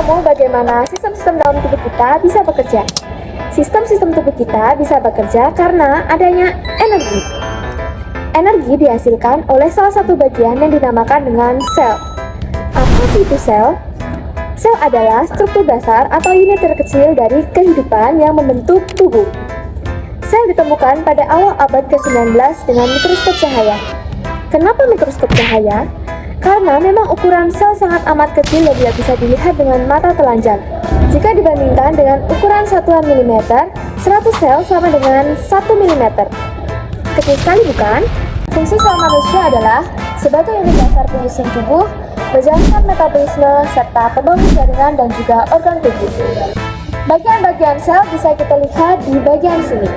kamu bagaimana sistem-sistem dalam tubuh kita bisa bekerja. Sistem-sistem tubuh kita bisa bekerja karena adanya energi. Energi dihasilkan oleh salah satu bagian yang dinamakan dengan sel. Apa sih itu sel? Sel adalah struktur dasar atau unit terkecil dari kehidupan yang membentuk tubuh. Sel ditemukan pada awal abad ke-19 dengan mikroskop cahaya. Kenapa mikroskop cahaya? Karena memang ukuran sel sangat amat kecil dan tidak bisa dilihat dengan mata telanjang. Jika dibandingkan dengan ukuran satuan milimeter, 100 sel sama dengan 1 milimeter. Kecil sekali bukan? Fungsi sel manusia adalah sebagai unit dasar penyusun tubuh, menjalankan metabolisme, serta pembangun jaringan dan juga organ tubuh. Bagian-bagian sel bisa kita lihat di bagian sini.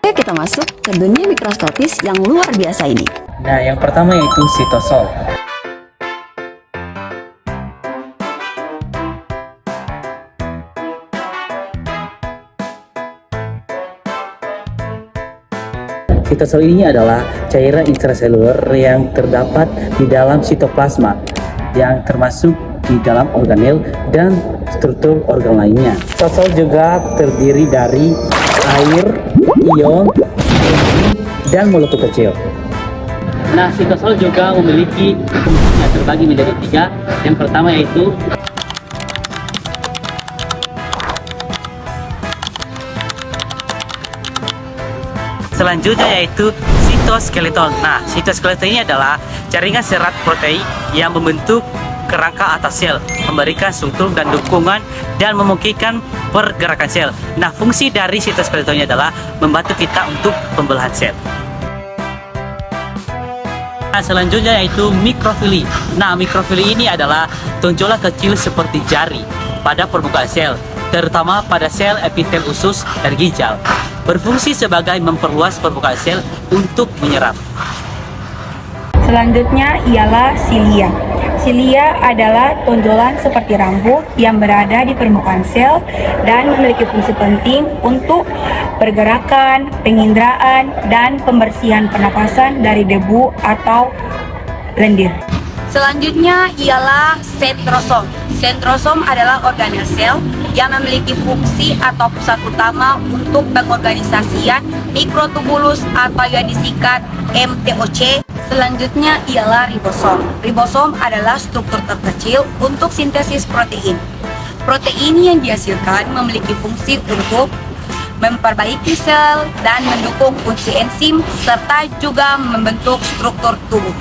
Oke, kita masuk ke dunia mikroskopis yang luar biasa ini. Nah, yang pertama yaitu sitosol. Sitosol ini adalah cairan intraseluler yang terdapat di dalam sitoplasma, yang termasuk di dalam organel dan struktur organ lainnya. Sitosol juga terdiri dari air, ion, dan molekul kecil. Nah, sitosol juga memiliki fungsi yang terbagi menjadi 3. Yang pertama yaitu selanjutnya yaitu sitoskeleton. Nah, sitoskeleton ini adalah jaringan serat protein yang membentuk kerangka atas sel, memberikan struktur dan dukungan dan memungkinkan pergerakan sel. Nah, fungsi dari sitoskeletonnya adalah membantu kita untuk pembelahan sel. Nah, selanjutnya yaitu mikrofili. Nah, mikrofili ini adalah tonjolan kecil seperti jari pada permukaan sel, terutama pada sel epitel usus dan ginjal. Berfungsi sebagai memperluas permukaan sel untuk menyerap. Selanjutnya ialah silia. Silia adalah tonjolan seperti rambut yang berada di permukaan sel dan memiliki fungsi penting untuk pergerakan, penginderaan, dan pembersihan pernapasan dari debu atau lendir. Selanjutnya ialah sentrosom. Sentrosom adalah organel sel yang memiliki fungsi atau pusat utama untuk pengorganisasian mikrotubulus atau yang disingkat MTOC. Selanjutnya ialah ribosom. Ribosom adalah struktur terkecil untuk sintesis protein. Protein yang dihasilkan memiliki fungsi untuk memperbaiki sel dan mendukung fungsi enzim serta juga membentuk struktur tubuh.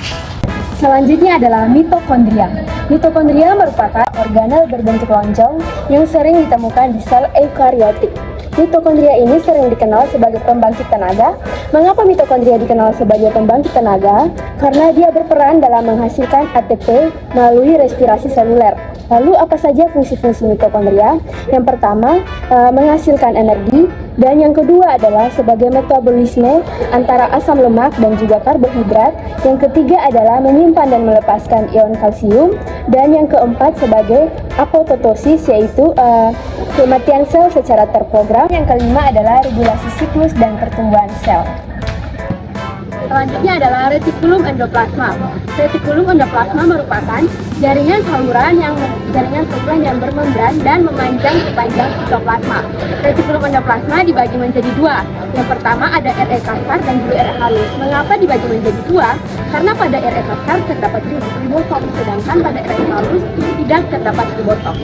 Selanjutnya adalah mitokondria. Mitokondria merupakan organel berbentuk lonjong yang sering ditemukan di sel eukariotik. Mitokondria ini sering dikenal sebagai pembangkit tenaga. Mengapa mitokondria dikenal sebagai pembangkit tenaga? Karena dia berperan dalam menghasilkan ATP melalui respirasi seluler. Lalu apa saja fungsi-fungsi mitokondria? Yang pertama, menghasilkan energi, dan yang kedua adalah sebagai metabolisme antara asam lemak dan juga karbohidrat. Yang ketiga adalah menyimpan dan melepaskan ion kalsium, dan yang keempat sebagai apoptosis, yaitu kematian sel secara terprogram. Yang kelima adalah regulasi siklus dan pertumbuhan sel. Selanjutnya adalah retikulum endoplasma. Retikulum endoplasma merupakan jaringan saluran yang bermembran dan memanjang sepanjang sitoplasma. Retikulum endoplasma dibagi menjadi 2. Yang pertama ada RE kasar dan juga RE halus. Mengapa dibagi menjadi 2? Karena pada RE kasar terdapat ribosom, sedangkan pada RE halus tidak terdapat ribosom.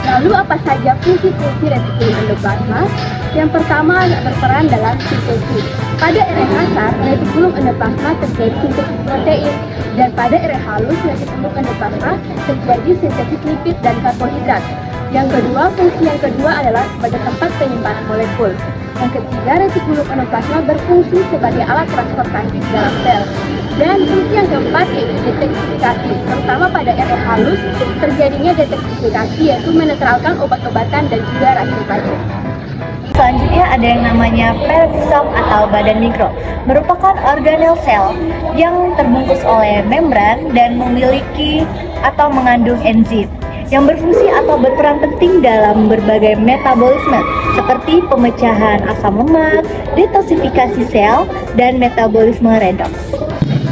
Lalu apa saja fungsi-fungsi retikulum endoplasma? Yang pertama berperan dalam sintesis. Pada RE kasar, retikulum endoplasma terjadi sintesis protein, dan pada RE halus, retikulum endoplasma terjadi sintesis lipid dan karbohidrat. Fungsi yang kedua adalah sebagai tempat penyimpanan molekul. Yang ketiga, retikulum endoplasma berfungsi sebagai alat transportasi di dalam sel. Dan fungsi yang keempat yaitu detoksifikasi, terutama pada RE halus terjadinya detoksifikasi, yaitu menetralkan obat-obatan dan juga racun-racun. Selanjutnya ada yang namanya peroxisom atau badan mikro, merupakan organel sel yang terbungkus oleh membran dan memiliki atau mengandung enzim. yang berfungsi atau berperan penting dalam berbagai metabolisme seperti pemecahan asam lemak, detoksifikasi sel, dan metabolisme redoks.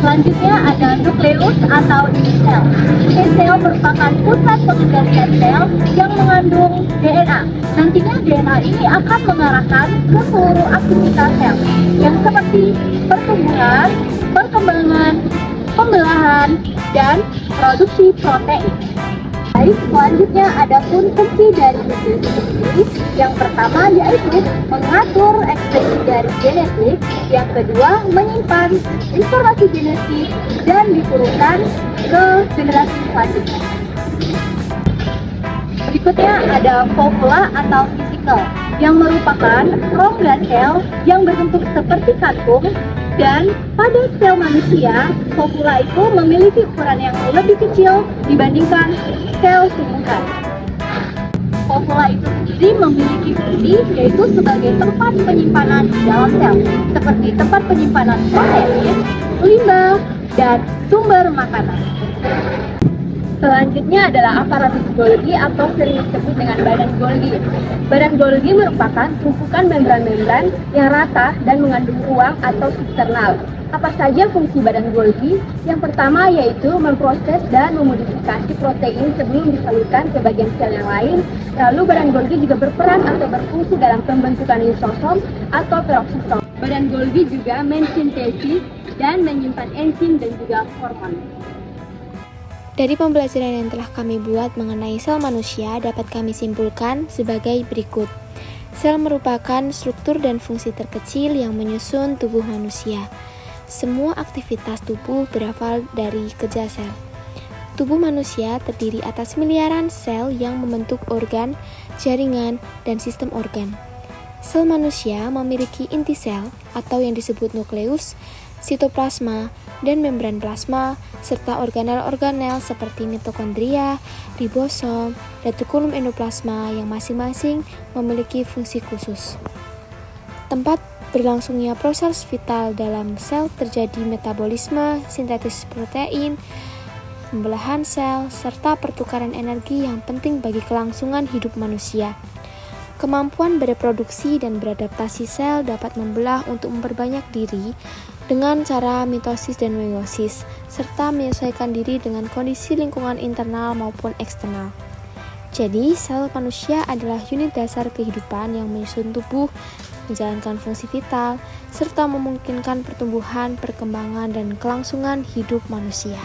Selanjutnya ada nukleus atau inti sel. Inti sel merupakan pusat pengendalian sel yang mengandung DNA. Nantinya DNA ini akan mengarahkan ke seluruh aktivitas sel yang seperti pertumbuhan, perkembangan, pembelahan, dan produksi protein. Baik, selanjutnya ada pun fungsi dari nukleus sendiri. Yang pertama yaitu mengatur ekspresi dari genetik, yang kedua menyimpan informasi genetik dan diturunkan ke generasi selanjutnya. Berikutnya ada fovula atau vesicle, yang merupakan rongga sel yang berbentuk seperti kantung, dan pada sel manusia, fovula itu memiliki ukuran yang lebih kecil dibandingkan sel tumbuhan. Fovula itu sendiri memiliki fungsi yaitu sebagai tempat penyimpanan di dalam sel, seperti tempat penyimpanan protein, limbah, dan sumber makanan. Selanjutnya adalah aparatus Golgi atau sering disebut dengan badan Golgi. Badan Golgi merupakan tumpukan membran-membran yang rata dan mengandung ruang atau sisternal. Apa saja fungsi badan Golgi? Yang pertama yaitu memproses dan memodifikasi protein sebelum disalurkan ke bagian sel yang lain. Lalu badan Golgi juga berperan atau berfungsi dalam pembentukan lisosom atau peroksisom. Badan Golgi juga mensintesis dan menyimpan enzim dan juga hormon. Dari pembelajaran yang telah kami buat mengenai sel manusia dapat kami simpulkan sebagai berikut. Sel merupakan struktur dan fungsi terkecil yang menyusun tubuh manusia. Semua aktivitas tubuh berasal dari kerja sel. Tubuh manusia terdiri atas miliaran sel yang membentuk organ, jaringan, dan sistem organ. Sel manusia memiliki inti sel atau yang disebut nukleus, sitoplasma, dan membran plasma, serta organel-organel seperti mitokondria, ribosom, retikulum endoplasma yang masing-masing memiliki fungsi khusus. Tempat berlangsungnya proses vital dalam sel terjadi metabolisme, sintesis protein, pembelahan sel, serta pertukaran energi yang penting bagi kelangsungan hidup manusia. Kemampuan bereproduksi dan beradaptasi sel dapat membelah untuk memperbanyak diri dengan cara mitosis dan meiosis, serta menyesuaikan diri dengan kondisi lingkungan internal maupun eksternal. Jadi, sel manusia adalah unit dasar kehidupan yang menyusun tubuh, menjalankan fungsi vital, serta memungkinkan pertumbuhan, perkembangan, dan kelangsungan hidup manusia.